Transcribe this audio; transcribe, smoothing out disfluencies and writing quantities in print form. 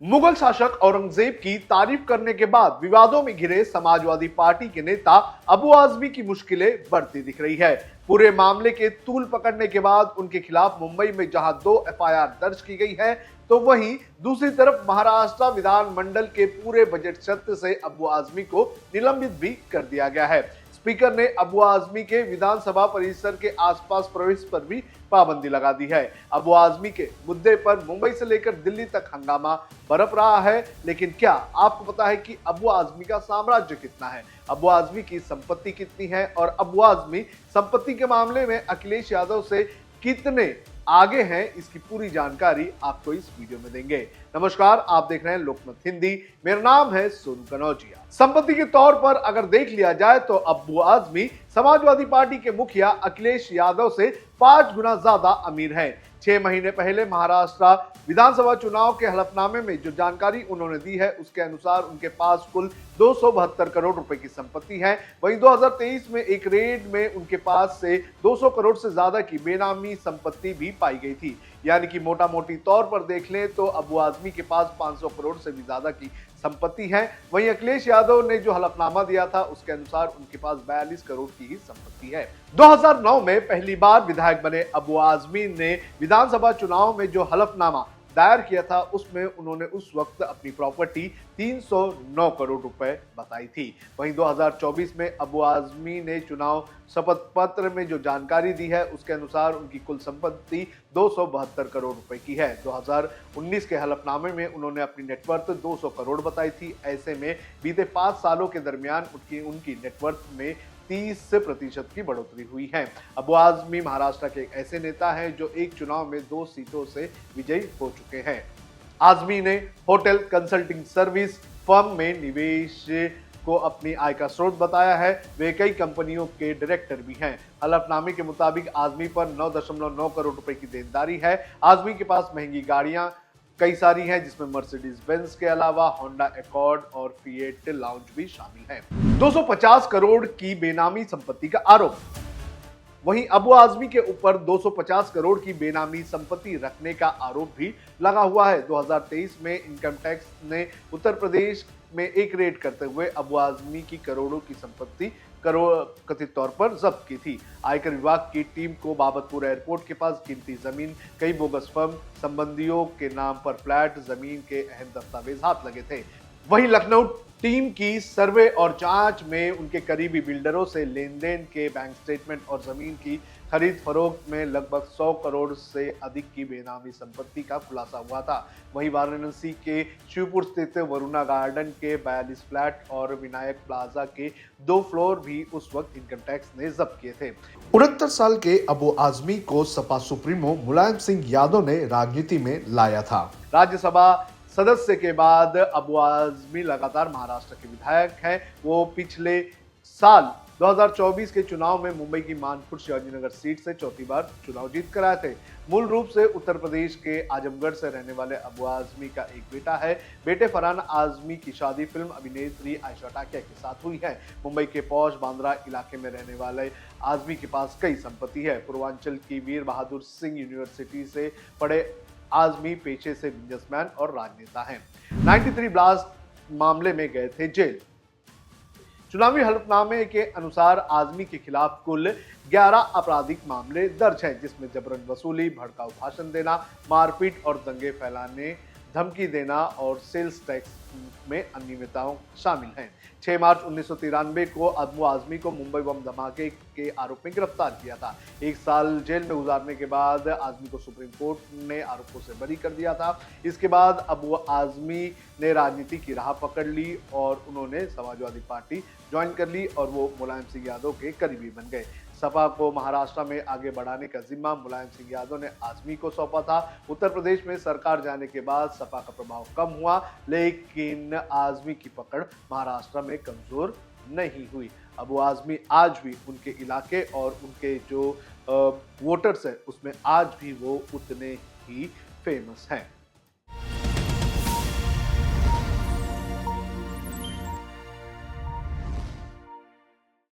मुगल शासक औरंगजेब की तारीफ करने के बाद विवादों में घिरे समाजवादी पार्टी के नेता अबू आजमी की मुश्किलें बढ़ती दिख रही है। पूरे मामले के तूल पकड़ने के बाद उनके खिलाफ मुंबई में जहां 2 एफआईआर दर्ज की गई है, तो वहीं दूसरी तरफ महाराष्ट्र विधानमंडल के पूरे बजट सत्र से अबू आजमी को निलंबित भी कर दिया गया है। स्पीकर ने अबू आजमी के विधानसभा परिसर के आसपास प्रवेश पर भी पाबंदी लगा दी है। अबू आजमी के मुद्दे पर मुंबई से लेकर दिल्ली तक हंगामा बरप रहा है। लेकिन क्या आपको पता है कि अबू आजमी का साम्राज्य कितना है, अबू आजमी की संपत्ति कितनी है और अबू आजमी संपत्ति के मामले में अखिलेश यादव से कितने आगे हैं? इसकी पूरी जानकारी आपको इस वीडियो में देंगे। नमस्कार, आप देख रहे हैं लोकमत हिंदी। मेरा नाम है सोनू कनौजिया। संपत्ति के तौर पर अगर देख लिया जाए तो अबू आजमी समाजवादी पार्टी के मुखिया अखिलेश यादव से 5 गुना ज्यादा अमीर हैं। 6 महीने पहले महाराष्ट्र विधानसभा चुनाव के हलफनामे में जो जानकारी उन्होंने दी है, उसके अनुसार उनके पास कुल 272 करोड़ रुपए की संपत्ति है। वहीं 2023 में एक रेड में उनके पास से 200 करोड़ से ज्यादा की बेनामी संपत्ति भी पाई गई थी। यानी कि मोटा मोटी तौर पर देख लें तो अबू आजमी के पास 500 करोड़ से भी ज्यादा की संपत्ति है। वहीं अखिलेश यादव ने जो हलफनामा दिया था, उसके अनुसार उनके पास 42 करोड़ की ही संपत्ति है। 2009 में पहली बार विधायक बने अबू आजमी ने विधानसभा चुनाव में जो हलफनामा दायर किया था, उसमें उन्होंने उस वक्त अपनी प्रॉपर्टी 309 करोड़ रुपए बताई थी। वहीं 2024 में अबू आजमी ने चुनाव शपथ पत्र में जो जानकारी दी है, उसके अनुसार उनकी कुल संपत्ति 272 करोड़ रुपए की है। 2019 के हलफनामे में उन्होंने अपनी नेटवर्थ 200 करोड़ बताई थी। ऐसे में बीते 5 सालों के दरमियान उनकी नेटवर्थ में 30% की बढ़ोतरी हुई है। अबू आजमी महाराष्ट्र के एक ऐसे नेता हैं जो एक चुनाव में 2 सीटों से विजयी हो चुके हैं। आजमी ने होटल कंसल्टिंग सर्विस फर्म में निवेश को अपनी आय का स्रोत बताया है। वे कई कंपनियों के डायरेक्टर भी हैं। हलफनामे के मुताबिक आजमी पर 9.9 करोड़ रुपए की देनदारी है। आजमी के पास महंगी गाड़ियां कई सारी हैं, जिसमें मर्सिडीज बेंज के अलावा होंडा एकॉर्ड और फिएट लाउंज भी शामिल हैं। 250 करोड़ की बेनामी संपत्ति का आरोप। वहीं अबू आजमी के ऊपर 250 करोड़ की बेनामी संपत्ति रखने का आरोप भी लगा हुआ है। 2023 में इनकम टैक्स ने उत्तर प्रदेश में एक रेड करते हुए अबू आजमी की करोड़ों की संपत्ति कथित तौर पर जब्त की थी। आयकर विभाग की टीम को बाबतपुर एयरपोर्ट के पास कीमती जमीन, कई बोगस फर्म, संबंधियों के नाम पर फ्लैट, जमीन के अहम दस्तावेज हाथ लगे थे। वहीं लखनऊ टीम की सर्वे और जांच में उनके करीबी बिल्डरों से लेन देन के बैंक स्टेटमेंट और जमीन की खरीद फरोख्त में लगभग 100 करोड़ से अधिक की बेनामी संपत्ति का खुलासा हुआ था। वहीं वाराणसी के शिवपुर स्थित वरुणा गार्डन के 42 फ्लैट और विनायक प्लाजा के 2 फ्लोर भी उस वक्त इनकम टैक्स ने जब्त किए थे। 69 साल के अबू आजमी को सपा सुप्रीमो मुलायम सिंह यादव ने राजनीति में लाया था। राज्यसभा सदस्य के बाद अबू आजमी लगातार महाराष्ट्र के विधायक हैं। वो पिछले साल 2024 के चुनाव में मुंबई की मानपुर शिवाजीनगर सीट से चौथी बार चुनाव जीत कर आए थे। मूल रूप से उत्तर प्रदेश के आजमगढ़ से रहने वाले अबू आजमी का एक बेटा है। बेटे फरहान आजमी की शादी फिल्म अभिनेत्री आयशा टाकिया के साथ हुई है। मुंबई के पौष बांद्रा इलाके में रहने वाले आजमी के पास कई संपत्ति है। पूर्वांचल की वीर बहादुर सिंह यूनिवर्सिटी से पढ़े आजमी पेशे से बिजनेसमैन और राजनेता हैं। 93 ब्लास्ट मामले में गए थे जेल। चुनावी हलफनामे के अनुसार आजमी के खिलाफ कुल 11 आपराधिक मामले दर्ज हैं, जिसमें जबरन वसूली, भड़काऊ भाषण देना, मारपीट और दंगे फैलाने, धमकी देना और सेल्स टैक्स में अनियमितताओं शामिल हैं। 6 मार्च 1993 को अबू आजमी को मुंबई बम धमाके के आरोप में गिरफ्तार किया था। 1 साल जेल में गुजारने के बाद आजमी को सुप्रीम कोर्ट ने आरोपों से बरी कर दिया था। इसके बाद अबू आजमी ने राजनीति की राह पकड़ ली और उन्होंने समाजवादी पार्टी ज्वाइन कर ली और वो मुलायम सिंह यादव के करीबी बन गए। सपा को महाराष्ट्र में आगे बढ़ाने का जिम्मा मुलायम सिंह यादव ने आजमी को सौंपा था। उत्तर प्रदेश में सरकार जाने के बाद सपा का प्रभाव कम हुआ, लेकिन आजमी की पकड़ महाराष्ट्र में कमजोर नहीं हुई। अबू आजमी आज भी उनके इलाके और उनके जो वोटर्स हैं, उसमें आज भी वो उतने ही फेमस हैं।